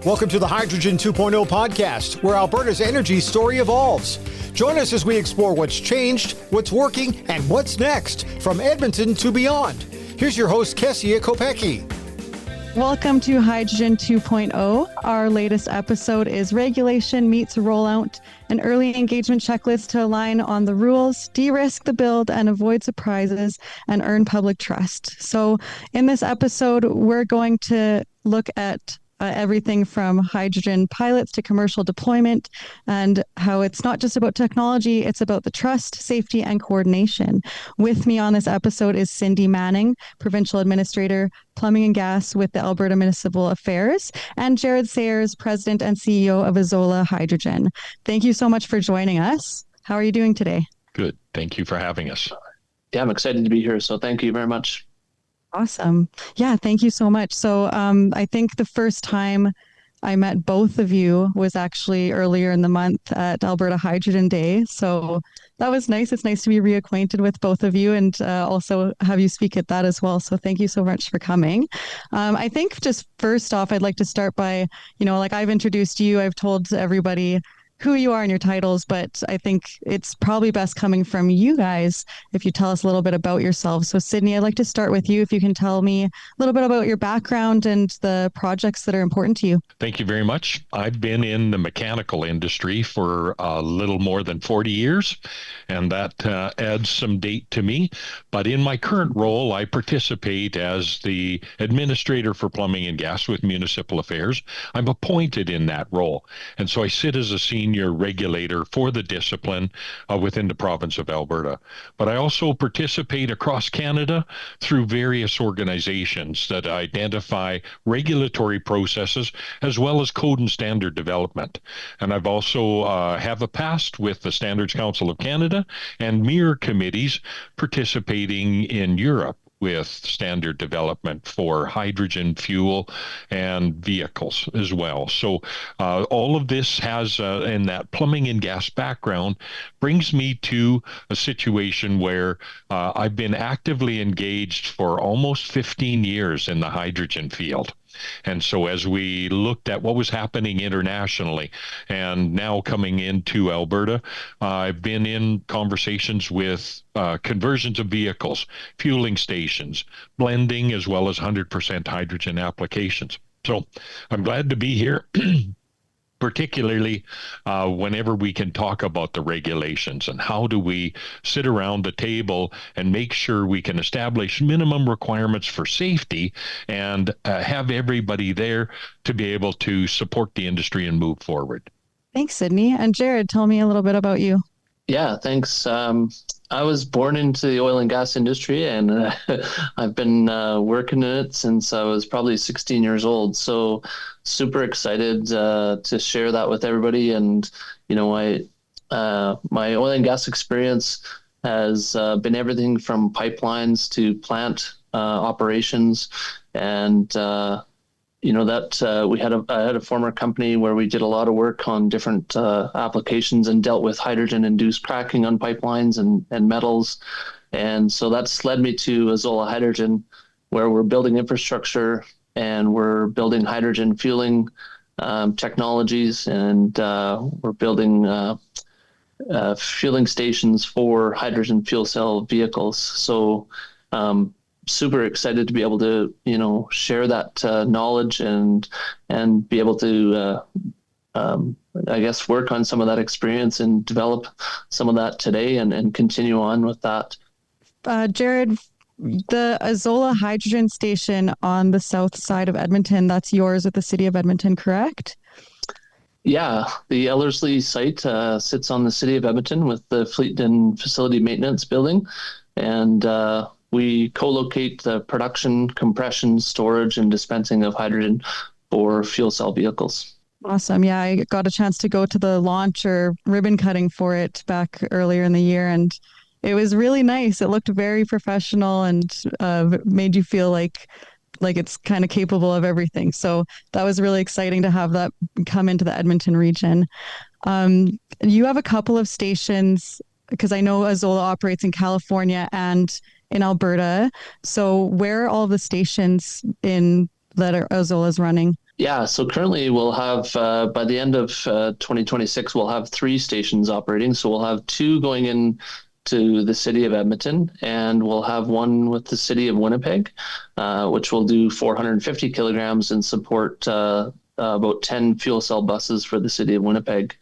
Welcome to the Hydrogen 2.0 podcast, where Alberta's energy story evolves. Join us as we explore what's changed, what's working, and what's next, from Edmonton to beyond. Here's your host, Kessia Kopecky. Welcome to Hydrogen 2.0. Our latest episode is Regulation Meets Rollout, an early engagement checklist to align on the rules, de-risk the build, and avoid surprises and earn public trust. So in this episode, we're going to look at everything from hydrogen pilots to commercial deployment, and how it's not just about technology, it's about the trust, safety, and coordination. With me on this episode is Sidney Manning, Provincial Administrator, Plumbing and Gas with the Alberta Municipal Affairs, and Jared Sayers, President and CEO of Azolla Hydrogen. Thank you so much for joining us. How are you doing today? Good. Thank you for having us. Yeah, I'm excited to be here. So thank you very much. Awesome. Yeah, thank you so much. So I think the first time I met both of you was actually earlier in the month at Alberta Hydrogen Day. So that was nice. It's nice to be reacquainted with both of you and also have you speak at that as well. So thank you so much for coming. I think just first off, I'd like to start by, like I've introduced you, I've told everybody who you are and your titles, but I think it's probably best coming from you guys if you tell us a little bit about yourselves. So Sidney, I'd like to start with you. If you can tell me a little bit about your background and the projects that are important to you. Thank you very much. I've been in the mechanical industry for a little more than 40 years, and that adds some date to me. But in my current role, I participate as the Administrator for Plumbing and Gas with Municipal Affairs. I'm appointed in that role, and so I sit as a senior regulator for the discipline within the province of Alberta. But I also participate across Canada through various organizations that identify regulatory processes as well as code and standard development. And I've also have a past with the Standards Council of Canada and mirror committees participating in Europe with standard development for hydrogen fuel and vehicles as well. So all of this has, in that plumbing and gas background, brings me to a situation where I've been actively engaged for almost 15 years in the hydrogen field. And so as we looked at what was happening internationally and now coming into Alberta, I've been in conversations with conversions of vehicles, fueling stations, blending, as well as 100% hydrogen applications. So I'm glad to be here. Particularly whenever we can talk about the regulations and how do we sit around the table and make sure we can establish minimum requirements for safety and have everybody there to be able to support the industry and move forward. Thanks, Sidney. And Jared, tell me a little bit about you. Yeah, thanks. I was born into the oil and gas industry, and I've been working in it since I was probably 16 years old. So super excited to share that with everybody. And, my oil and gas experience has been everything from pipelines to plant operations. And, I had a former company where we did a lot of work on different applications and dealt with hydrogen-induced cracking on pipelines and metals. And so that's led me to Azolla Hydrogen, where we're building infrastructure and we're building hydrogen fueling technologies, and we're building fueling stations for hydrogen fuel cell vehicles. So super excited to be able to, share that knowledge and be able to, work on some of that experience and develop some of that today and continue on with that. Jared, the Azolla Hydrogen Station on the south side of Edmonton, that's yours with the City of Edmonton, correct? Yeah, the Ellerslie site sits on the City of Edmonton with the Fleet and Facility Maintenance Building, and we co-locate the production, compression, storage, and dispensing of hydrogen for fuel cell vehicles. Awesome. Yeah, I got a chance to go to the launch or ribbon cutting for it back earlier in the year, and it was really nice. It looked very professional and made you feel like it's kind of capable of everything. So that was really exciting to have that come into the Edmonton region. You have a couple of stations, because I know Azolla operates in California and in Alberta. So where are all the stations in that Azolla is running? Yeah, so currently we'll have, by the end of 2026, we'll have 3 stations operating. So we'll have 2 going in to the city of Edmonton, and we'll have 1 with the city of Winnipeg, which will do 450 kilograms and support about 10 fuel cell buses for the city of Winnipeg.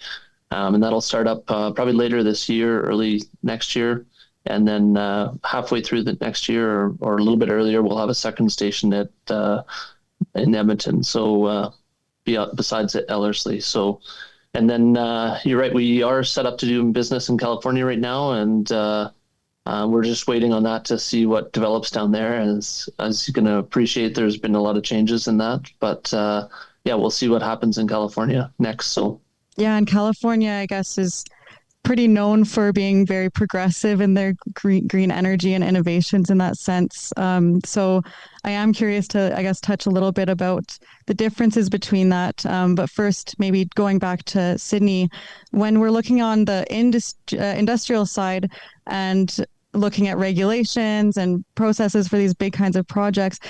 And that'll start up probably later this year, early next year. And then halfway through the next year or a little bit earlier, we'll have a second station in Edmonton. So besides at Ellerslie. So, and then you're right, we are set up to do business in California right now, and we're just waiting on that to see what develops down there. As you can appreciate, there's been a lot of changes in that, but yeah, we'll see what happens in California next. So. Yeah, and California, I guess, is pretty known for being very progressive in their green energy and innovations in that sense. So I am curious to, I guess, touch a little bit about the differences between that. But first, maybe going back to Sidney, when we're looking on the industrial side and looking at regulations and processes for these big kinds of projects,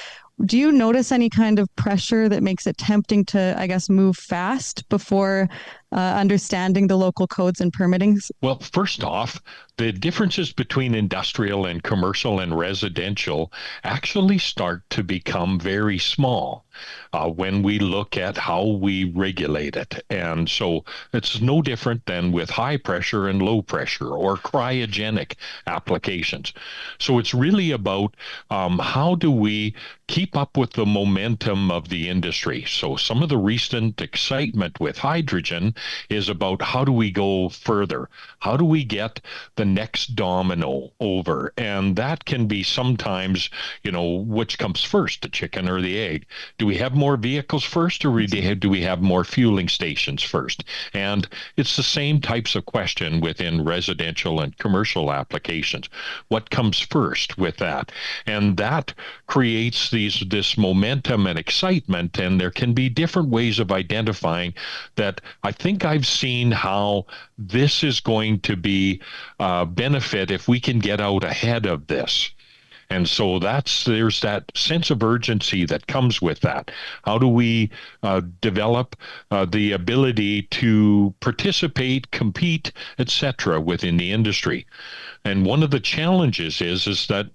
do you notice any kind of pressure that makes it tempting to, I guess, move fast before understanding the local codes and permittings? Well, first off, the differences between industrial and commercial and residential actually start to become very small when we look at how we regulate it. And so it's no different than with high pressure and low pressure or cryogenic applications. So it's really about how do we keep up with the momentum of the industry. So some of the recent excitement with hydrogen is about how do we go further? How do we get the next domino over? And that can be sometimes, which comes first, the chicken or the egg? Do we have more vehicles first, or do we have more fueling stations first? And it's the same types of question within residential and commercial applications. What comes first with that? And that creates this momentum and excitement, and there can be different ways of identifying that. I think I've seen how this is going to be benefit if we can get out ahead of this. And so there's that sense of urgency that comes with that. How do we develop the ability to participate, compete, etc. within the industry? And one of the challenges is that,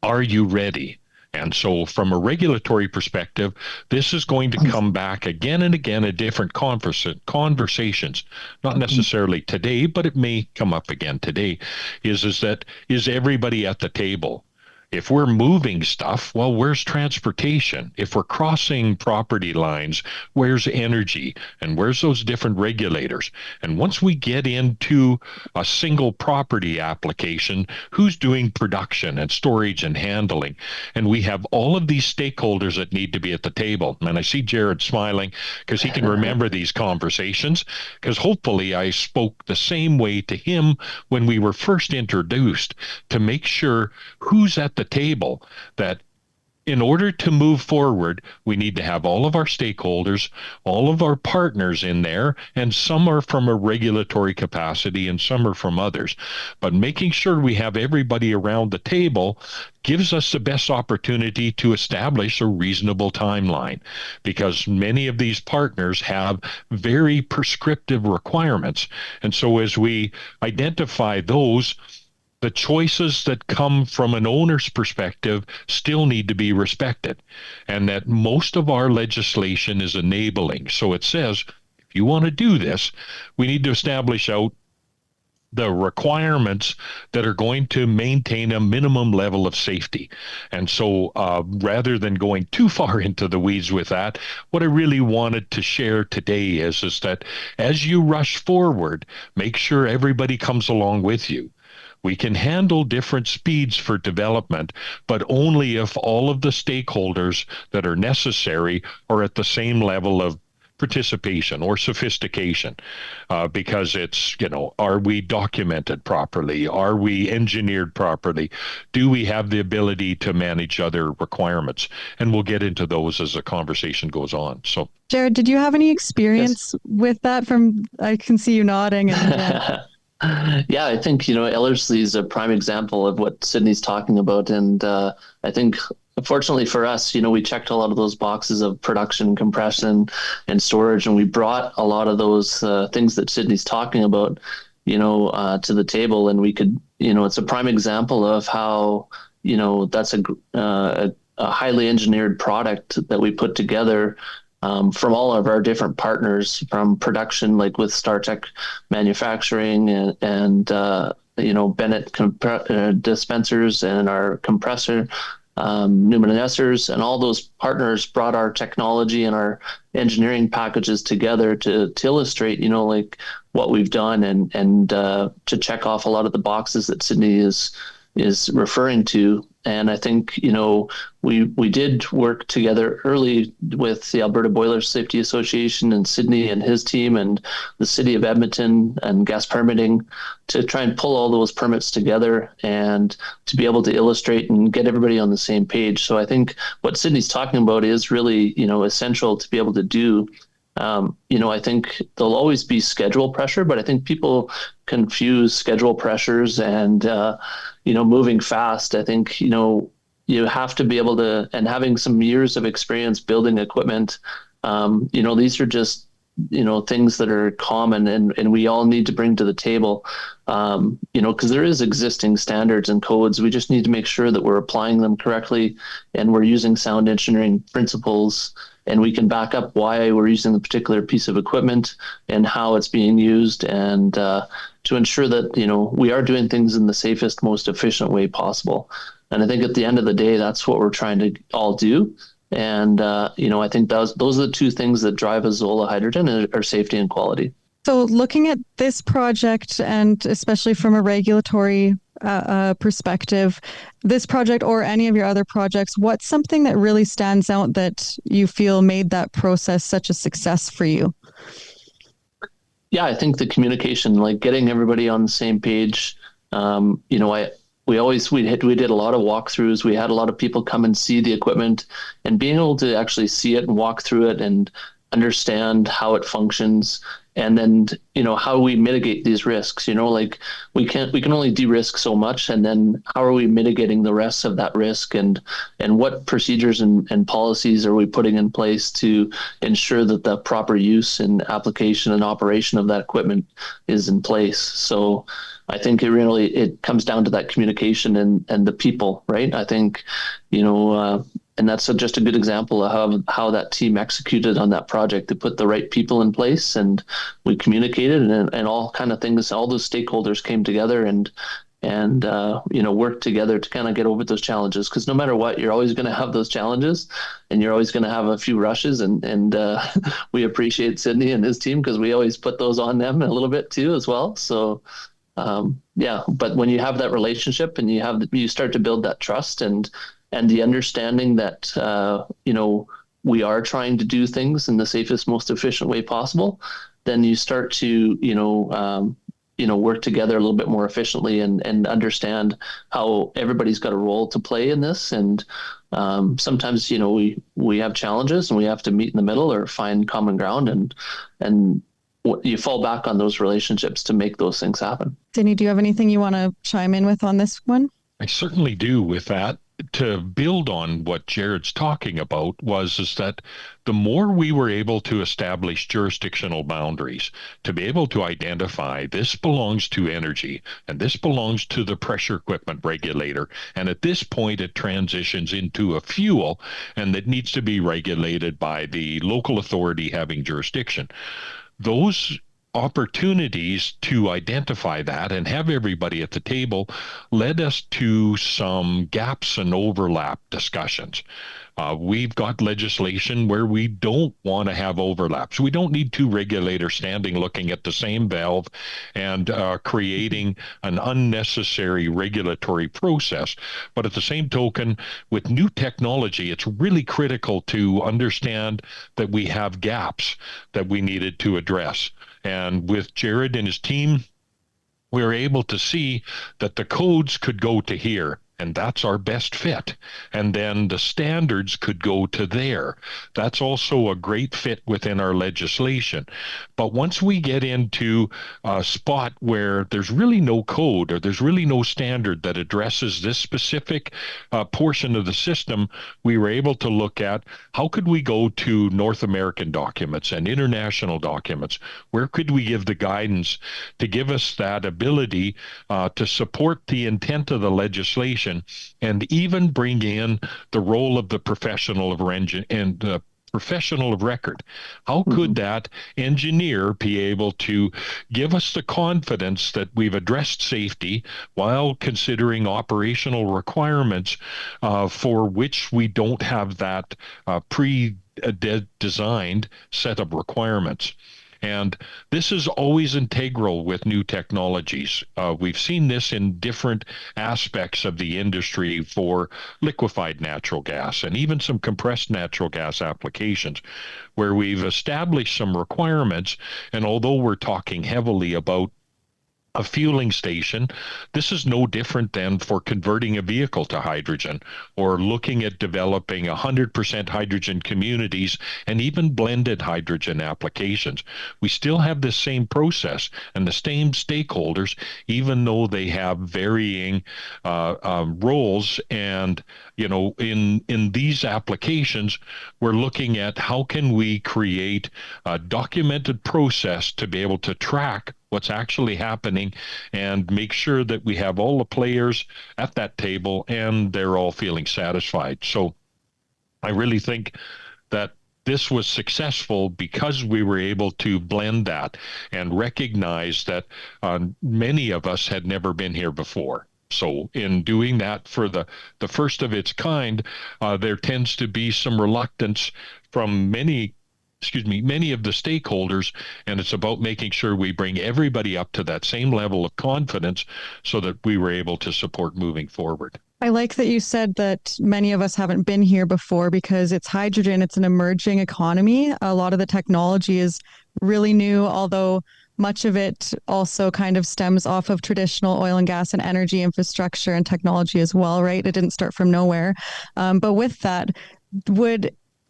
are you ready? And so from a regulatory perspective, this is going to come back again and again at different conversations, not necessarily today, but it may come up again today, is everybody at the table? If we're moving stuff, well, where's transportation? If we're crossing property lines, where's energy? And where's those different regulators? And once we get into a single property application, who's doing production and storage and handling? And we have all of these stakeholders that need to be at the table. And I see Jared smiling because he can remember these conversations, because hopefully I spoke the same way to him when we were first introduced, to make sure who's at the table, that in order to move forward, we need to have all of our stakeholders, all of our partners in there, and some are from a regulatory capacity and some are from others. But making sure we have everybody around the table gives us the best opportunity to establish a reasonable timeline, because many of these partners have very prescriptive requirements. And so as we identify those, the choices that come from an owner's perspective still need to be respected, and that most of our legislation is enabling. So it says, if you want to do this, we need to establish out the requirements that are going to maintain a minimum level of safety. And so rather than going too far into the weeds with that, what I really wanted to share today is that as you rush forward, make sure everybody comes along with you. We can handle different speeds for development, but only if all of the stakeholders that are necessary are at the same level of participation or sophistication, because it's, are we documented properly? Are we engineered properly? Do we have the ability to manage other requirements? And we'll get into those as the conversation goes on. So, Jared, did you have any experience with that? I can see you nodding. And, Yeah, I think, Ellerslie is a prime example of what Sidney's talking about. And I think fortunately for us, we checked a lot of those boxes of production, compression, and storage, and we brought a lot of those things that Sidney's talking about, to the table. And we could, it's a prime example of how, that's a highly engineered product that we put together from all of our different partners, from production, like with StarTech Manufacturing and Bennett dispensers and our compressor luminescers, and all those partners brought our technology and our engineering packages together to illustrate, like what we've done and to check off a lot of the boxes that Sidney is referring to. And I think, we did work together early with the Alberta Boiler Safety Association and Sidney and his team and the City of Edmonton and gas permitting to try and pull all those permits together and to be able to illustrate and get everybody on the same page. So I think what Sidney's talking about is really, essential to be able to do. I think there'll always be schedule pressure, but I think people confuse schedule pressures and, moving fast. I think, you have to be able to, and having some years of experience building equipment, these are just, things that are common and we all need to bring to the table, because there is existing standards and codes. We just need to make sure that we're applying them correctly and we're using sound engineering principles, and we can back up why we're using a particular piece of equipment and how it's being used, and to ensure that, we are doing things in the safest, most efficient way possible. And I think at the end of the day, that's what we're trying to all do. And, I think those are the two things that drive Azolla Hydrogen are safety and quality. So looking at this project, and especially from a regulatory perspective, this project or any of your other projects, what's something that really stands out that you feel made that process such a success for you? Yeah, I think the communication, like getting everybody on the same page. We did a lot of walkthroughs. We had a lot of people come and see the equipment, and being able to actually see it and walk through it and understand how it functions. And then, how we mitigate these risks, like we can only de-risk so much. And then how are we mitigating the rest of that risk, and what procedures and policies are we putting in place to ensure that the proper use and application and operation of that equipment is in place. So I think it comes down to that communication and the people, right? I think, and that's just a good example of how that team executed on that project. They put the right people in place, and we communicated, and all kind of things. All those stakeholders came together and worked together to kind of get over those challenges. Because no matter what, you're always going to have those challenges, and you're always going to have a few rushes. And we appreciate Sidney and his team because we always put those on them a little bit too as well. So. But when you have that relationship and you start to build that trust and the understanding that, we are trying to do things in the safest, most efficient way possible, then you start to, work together a little bit more efficiently and understand how everybody's got a role to play in this. And sometimes, we have challenges and we have to meet in the middle or find common ground, and you fall back on those relationships to make those things happen. Sidney, do you have anything you want to chime in with on this one? I certainly do with that. To build on what Jared's talking about is that the more we were able to establish jurisdictional boundaries, to be able to identify this belongs to energy and this belongs to the pressure equipment regulator, and at this point it transitions into a fuel and that needs to be regulated by the local authority having jurisdiction. Those opportunities to identify that and have everybody at the table led us to some gaps and overlap discussions. We've got legislation where we don't want to have overlaps. We don't need two regulators standing looking at the same valve and creating an unnecessary regulatory process. But at the same token, with new technology, it's really critical to understand that we have gaps that we needed to address. And with Jared and his team, we were able to see that the codes could go to here and that's our best fit. And then the standards could go to there. That's also a great fit within our legislation. But once we get into a spot where there's really no code or there's really no standard that addresses this specific portion of the system, we were able to look at how could we go to North American documents and international documents? Where could we give the guidance to give us that ability to support the intent of the legislation and even bring in the role of the professional of professional of record? How could that engineer be able to give us the confidence that we've addressed safety while considering operational requirements for which we don't have that pre-designed set of requirements? And this is always integral with new technologies. We've seen this in different aspects of the industry for liquefied natural gas and even some compressed natural gas applications, where we've established some requirements. And although we're talking heavily about a fueling station, this is no different than for converting a vehicle to hydrogen or looking at developing 100% hydrogen communities and even blended hydrogen applications. We still have the same process and the same stakeholders, even though they have varying roles. And in these applications, we're looking at how can we create a documented process to be able to track what's actually happening and make sure that we have all the players at that table and they're all feeling satisfied. So I really think that this was successful because we were able to blend that and recognize that many of us had never been here before. So in doing that for the first of its kind, there tends to be some reluctance from many of the stakeholders, and it's about making sure we bring everybody up to that same level of confidence so that we were able to support moving forward. I like that you said that many of us haven't been here before because it's hydrogen, it's an emerging economy. A lot of the technology is really new, although much of it also kind of stems off of traditional oil and gas and energy infrastructure and technology as well, right? It didn't start from nowhere. But with that,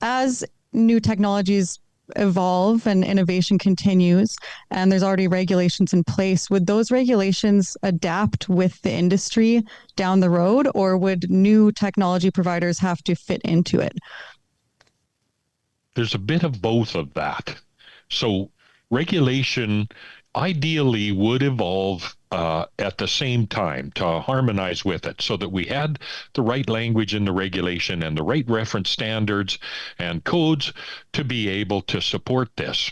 as new technologies evolve and innovation continues, and there's already regulations in place, would those regulations adapt with the industry down the road, or would new technology providers have to fit into it? There's a bit of both of that. So regulation ideally would evolve at the same time to harmonize with it so that we had the right language in the regulation and the right reference standards and codes to be able to support this.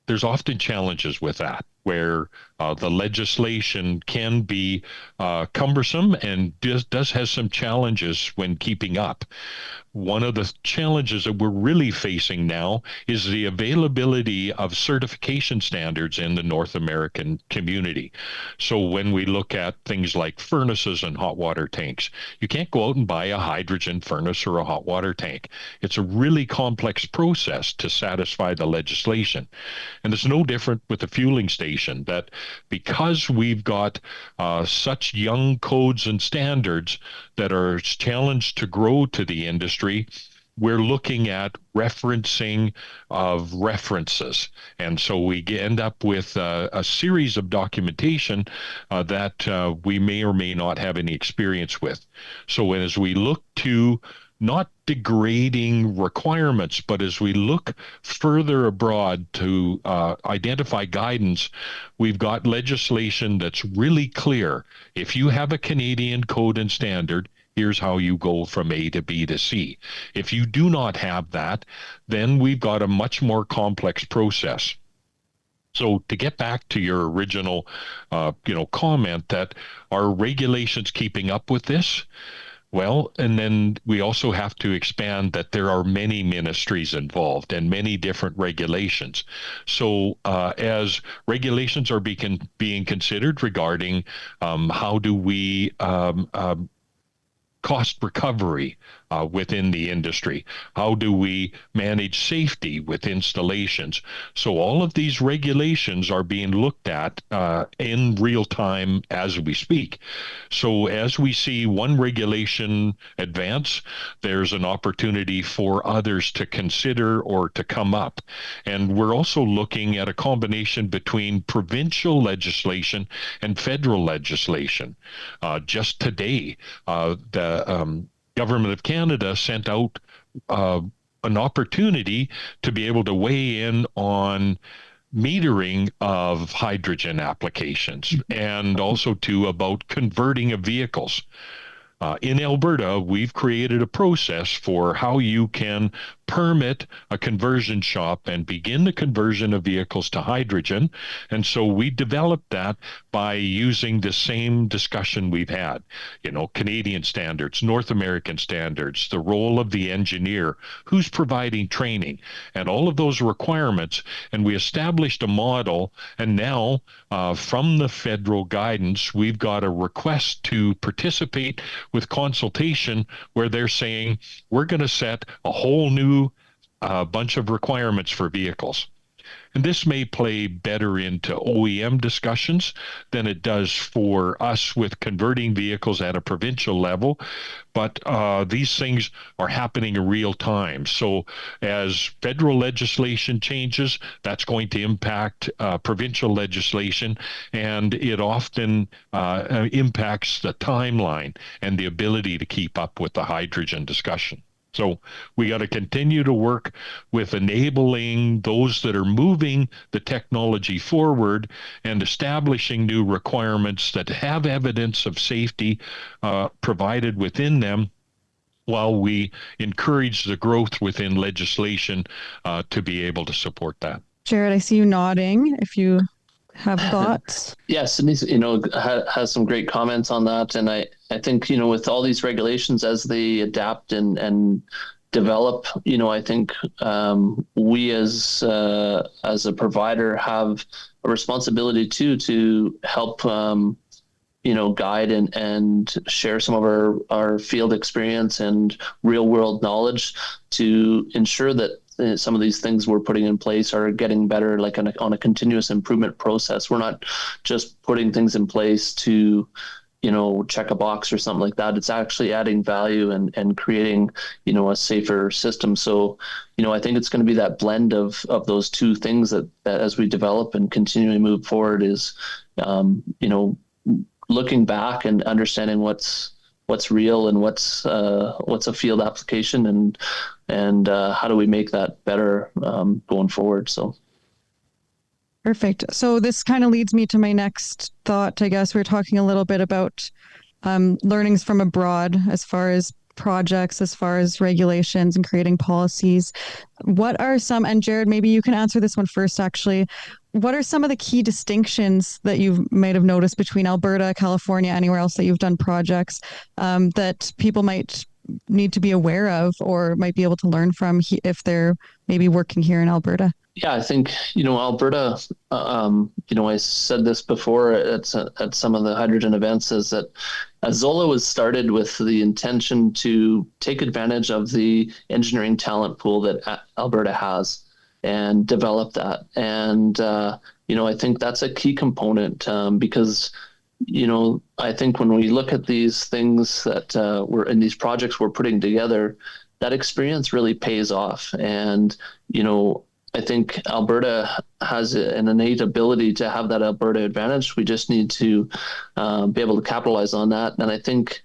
There's often challenges with that, where the legislation can be cumbersome and does have some challenges when keeping up. One of the challenges that we're really facing now is the availability of certification standards in the North American community. So when we look at things like furnaces and hot water tanks, you can't go out and buy a hydrogen furnace or a hot water tank. It's a really complex process to satisfy the legislation. And it's no different with the fueling station, that because we've got such young codes and standards that are challenged to grow to the industry, we're looking at referencing of references. And so we end up with a series of documentation that we may or may not have any experience with. So as we look to not degrading requirements, but as we look further abroad to identify guidance, we've got legislation that's really clear. If you have a Canadian code and standard, here's how you go from A to B to C. If you do not have that, then we've got a much more complex process. So to get back to your original comment that are regulations keeping up with this? Well, and then we also have to expand that there are many ministries involved and many different regulations. So as regulations are being considered regarding how do we cost recovery within the industry? How do we manage safety with installations? So all of these regulations are being looked at in real time as we speak. So as we see one regulation advance, there's an opportunity for others to consider or to come up. And we're also looking at a combination between provincial legislation and federal legislation. Just today, the Government of Canada sent out an opportunity to be able to weigh in on metering of hydrogen applications and also about converting of vehicles. In Alberta, we've created a process for how you can permit a conversion shop and begin the conversion of vehicles to hydrogen. And so we developed that by using the same discussion we've had, Canadian standards, North American standards, the role of the engineer, who's providing training, and all of those requirements. And we established a model. And now from the federal guidance, we've got a request to participate with consultation where they're saying, we're going to set a whole new bunch of requirements for vehicles. And this may play better into OEM discussions than it does for us with converting vehicles at a provincial level. But these things are happening in real time. So as federal legislation changes, that's going to impact provincial legislation, and it often impacts the timeline and the ability to keep up with the hydrogen discussion. So we got to continue to work with enabling those that are moving the technology forward and establishing new requirements that have evidence of safety provided within them, while we encourage the growth within legislation to be able to support that. Jared, I see you nodding. If you have thoughts. Yes, Sydney, has some great comments on that. And I think, with all these regulations as they adapt and develop, I think we as a provider have a responsibility to help, guide and share some of our field experience and real world knowledge to ensure that some of these things we're putting in place are getting better, like on a continuous improvement process. We're not just putting things in place to, check a box or something like that. It's actually adding value and creating, a safer system. So, I think it's going to be that blend of those two things that as we develop and continually move forward is, looking back and understanding what's real and what's a field application and how do we make that better going forward. So perfect. So this kind of leads me to my next thought. I guess we're talking a little bit about learnings from abroad as far as projects, as far as regulations and creating policies. What are some, and Jared, maybe you can answer this one first actually, what are some of the key distinctions that you might have noticed between Alberta, California, anywhere else that you've done projects that people might need to be aware of or might be able to learn from if they're maybe working here in Alberta? Yeah, I think, Alberta, I said this before at some of the hydrogen events, is that Azolla was started with the intention to take advantage of the engineering talent pool that Alberta has and develop that. And, I think that's a key component because, I think when we look at these things that we're in these projects we're putting together, that experience really pays off. And, I think Alberta has an innate ability to have that Alberta advantage. We just need to be able to capitalize on that. And I think,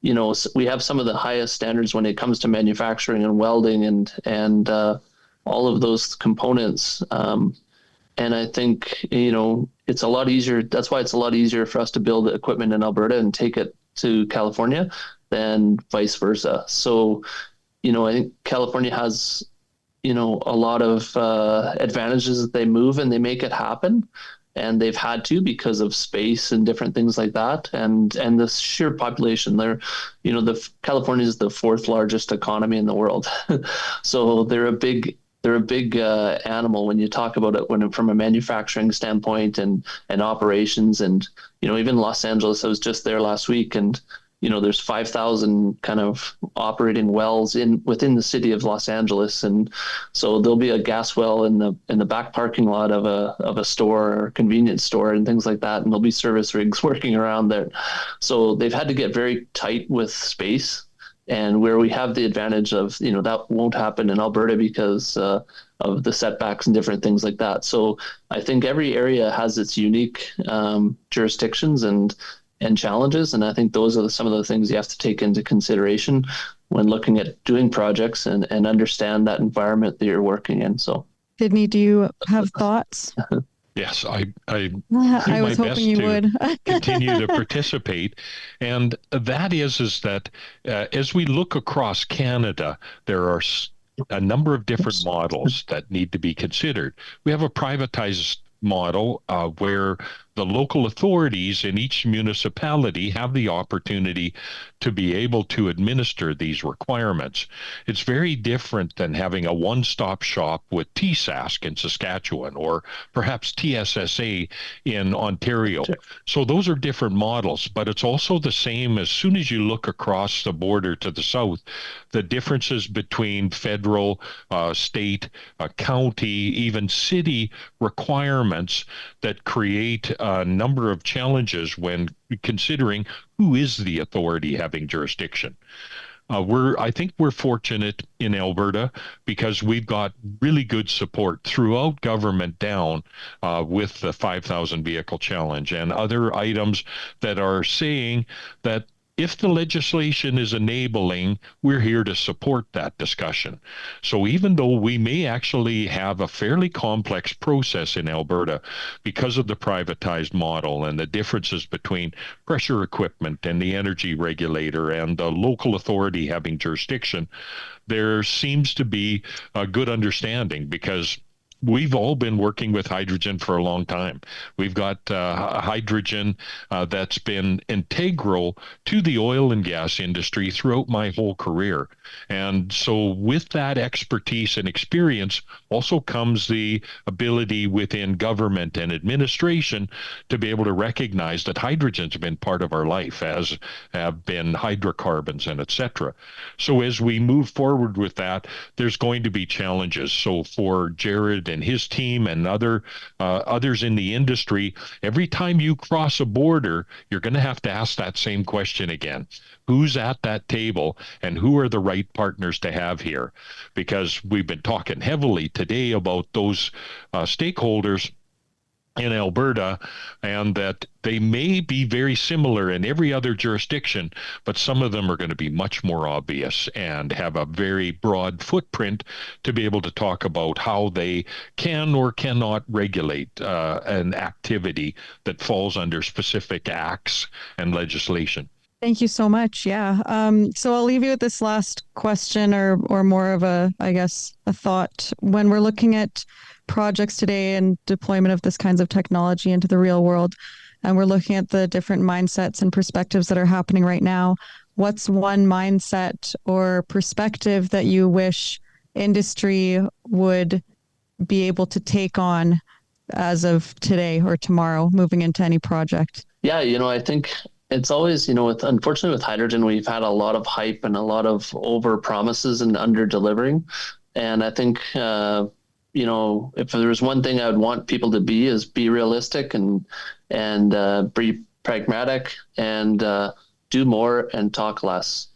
we have some of the highest standards when it comes to manufacturing and welding and all of those components. And I think, it's a lot easier. That's why it's a lot easier for us to build equipment in Alberta and take it to California than vice versa. So, I think California has, a lot of advantages that they move and they make it happen. And they've had to because of space and different things like that. And the sheer population there, California is the fourth largest economy in the world. So they're a big animal when you talk about it from a manufacturing standpoint and operations. And, even Los Angeles, I was just there last week and, there's 5,000 kind of operating wells within the city of Los Angeles, and so there'll be a gas well in the back parking lot of a store or convenience store and things like that, and there'll be service rigs working around there. So they've had to get very tight with space, and where we have the advantage of that won't happen in Alberta because of the setbacks and different things like that. So I think every area has its unique jurisdictions and challenges. And I think those are some of the things you have to take into consideration when looking at doing projects and understand that environment that you're working in. So, Sidney, do you have thoughts? Yes, I do I my was best hoping you to would. continue to participate. And that is that as we look across Canada, there are a number of different models that need to be considered. We have a privatized model where the local authorities in each municipality have the opportunity to be able to administer these requirements. It's very different than having a one-stop shop with TSASC in Saskatchewan or perhaps TSSA in Ontario. So those are different models, but it's also the same as soon as you look across the border to the south, the differences between federal, state, county, even city requirements that create a number of challenges when considering who is the authority having jurisdiction. I think we're fortunate in Alberta because we've got really good support throughout government down with the 5,000 vehicle challenge and other items that are saying that if the legislation is enabling, we're here to support that discussion. So even though we may actually have a fairly complex process in Alberta because of the privatized model and the differences between pressure equipment and the energy regulator and the local authority having jurisdiction, there seems to be a good understanding because we've all been working with hydrogen for a long time. We've got hydrogen that's been integral to the oil and gas industry throughout my whole career. And so with that expertise and experience also comes the ability within government and administration to be able to recognize that hydrogen's been part of our life, as have been hydrocarbons and et cetera. So as we move forward with that, there's going to be challenges. So for Jared and his team and others in the industry, every time you cross a border, you're going to have to ask that same question again. Who's at that table and who are the right partners to have here? Because we've been talking heavily today about those stakeholders in Alberta, and that they may be very similar in every other jurisdiction, but some of them are going to be much more obvious and have a very broad footprint to be able to talk about how they can or cannot regulate an activity that falls under specific acts and legislation. Thank you so much. Yeah. So I'll leave you with this last question or more of a thought. When we're looking at projects today and deployment of this kinds of technology into the real world, and we're looking at the different mindsets and perspectives that are happening right now, what's one mindset or perspective that you wish industry would be able to take on as of today or tomorrow moving into any project? Yeah, I think it's always, unfortunately with hydrogen, we've had a lot of hype and a lot of over promises and under delivering. And I think, if there was one thing I would want people to be realistic and be pragmatic and do more and talk less.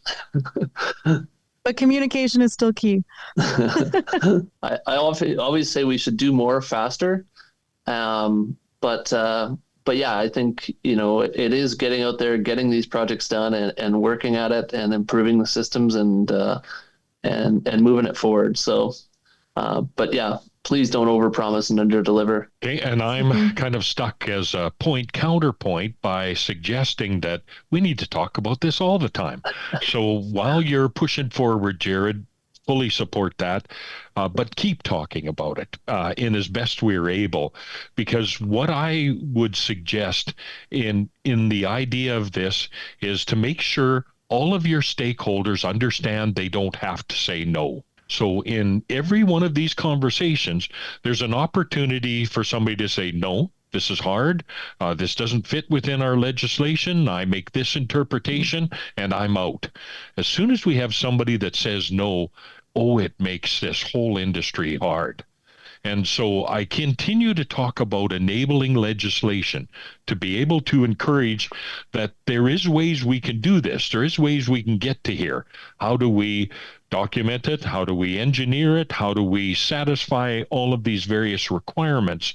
But communication is still key. I always say we should do more faster. But yeah, I think, it is getting out there, getting these projects done and working at it and improving the systems and moving it forward. So, but yeah, please don't overpromise and underdeliver. Okay, and I'm kind of stuck as a counterpoint by suggesting that we need to talk about this all the time. So while you're pushing forward, Jared, fully support that, but keep talking about it in as best we're able, because what I would suggest in the idea of this is to make sure all of your stakeholders understand they don't have to say no. So in every one of these conversations, there's an opportunity for somebody to say no, this is hard. This doesn't fit within our legislation. I make this interpretation and I'm out. As soon as we have somebody that says no, oh, it makes this whole industry hard. And so I continue to talk about enabling legislation to be able to encourage that there is ways we can do this. There is ways we can get to here. How do we document it? How do we engineer it? How do we satisfy all of these various requirements?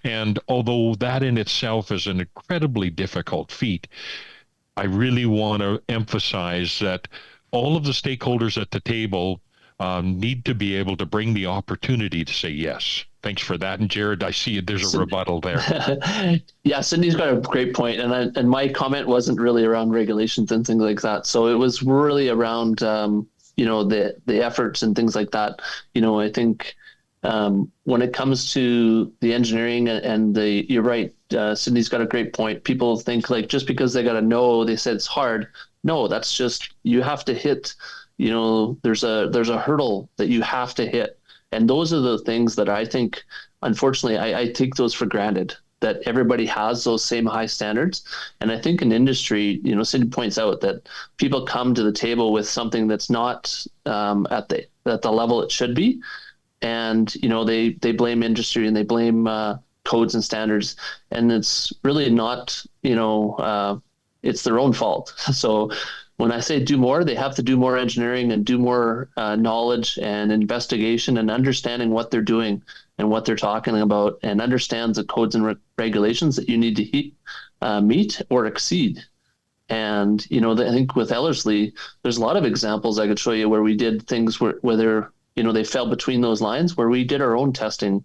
And although that in itself is an incredibly difficult feat, I really want to emphasize that all of the stakeholders at the table need to be able to bring the opportunity to say yes. Thanks for that. And Jared, I see there's a rebuttal there. Yeah, Sydney's got a great point. And my comment wasn't really around regulations and things like that. So it was really around, the efforts and things like that. I think when it comes to the engineering and you're right, Sydney's got a great point. People think like just because they got a no, they said it's hard. No, that's just, you have to hit, there's a hurdle that you have to hit. And those are the things that I think, unfortunately, I take those for granted, that everybody has those same high standards. And I think in industry, Sydney points out that people come to the table with something that's not at the level it should be. And, they blame industry and they blame codes and standards. And it's really not, it's their own fault. So when I say do more, they have to do more engineering and do more knowledge and investigation and understanding what they're doing and what they're talking about, and understands the codes and regulations that you need to meet or exceed. And, I think with Ellerslie, there's a lot of examples I could show you where we did things where they fell between those lines, where we did our own testing.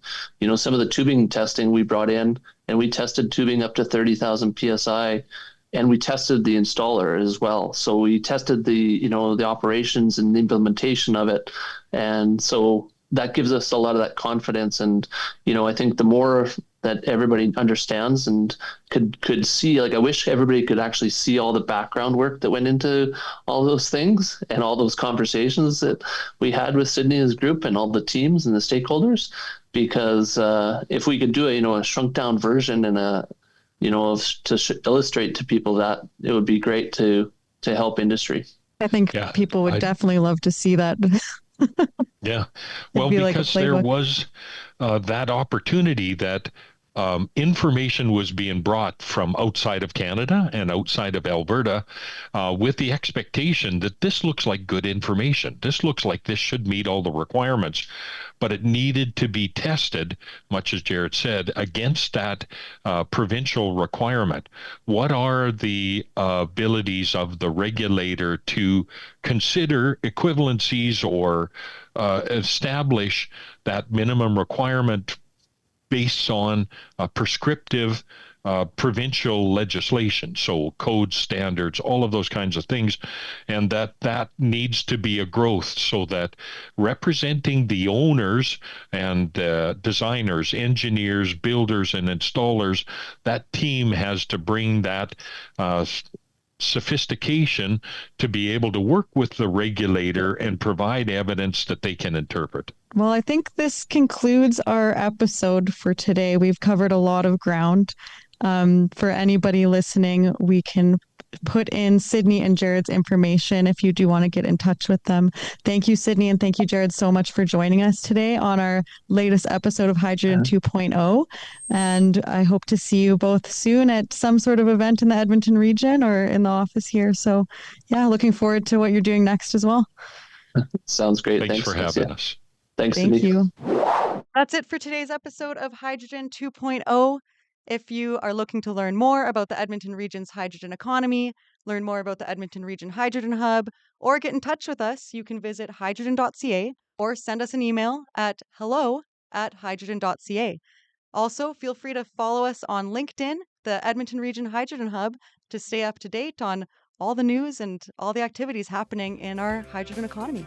Some of the tubing testing we brought in, and we tested tubing up to 30,000 PSI. And we tested the installer as well. So we tested the operations and the implementation of it. And so that gives us a lot of that confidence. And, I think the more that everybody understands and could see, like, I wish everybody could actually see all the background work that went into all those things and all those conversations that we had with Sidney and his group and all the teams and the stakeholders, because if we could do a shrunk down version and to illustrate to people that, it would be great to help industry. I think people would definitely love to see that. Yeah. Well, because there was that opportunity that information was being brought from outside of Canada and outside of Alberta with the expectation that this looks like good information. This looks like this should meet all the requirements, but it needed to be tested, much as Jared said, against that provincial requirement. What are the abilities of the regulator to consider equivalencies or establish that minimum requirement based on prescriptive provincial legislation, so code standards, all of those kinds of things, and that needs to be a growth, so that representing the owners and designers, engineers, builders, and installers, that team has to bring that sophistication to be able to work with the regulator and provide evidence that they can interpret. Well, I think this concludes our episode for today. We've covered a lot of ground. For anybody listening, we can put in Sidney and Jared's information if you do want to get in touch with them. Thank you, Sidney, and thank you, Jared, so much for joining us today on our latest episode of Hydrogen 2.0. And I hope to see you both soon at some sort of event in the Edmonton region or in the office here. So, yeah, looking forward to what you're doing next as well. Sounds great. Thanks for having us. Thanks, Thank Sidney. you. That's it for today's episode of Hydrogen 2.0. If you are looking to learn more about the Edmonton region's hydrogen economy, learn more about the Edmonton Region Hydrogen Hub, or get in touch with us, you can visit hydrogen.ca or send us an email at hello@hydrogen.ca. Also, feel free to follow us on LinkedIn, the Edmonton Region Hydrogen Hub, to stay up to date on all the news and all the activities happening in our hydrogen economy.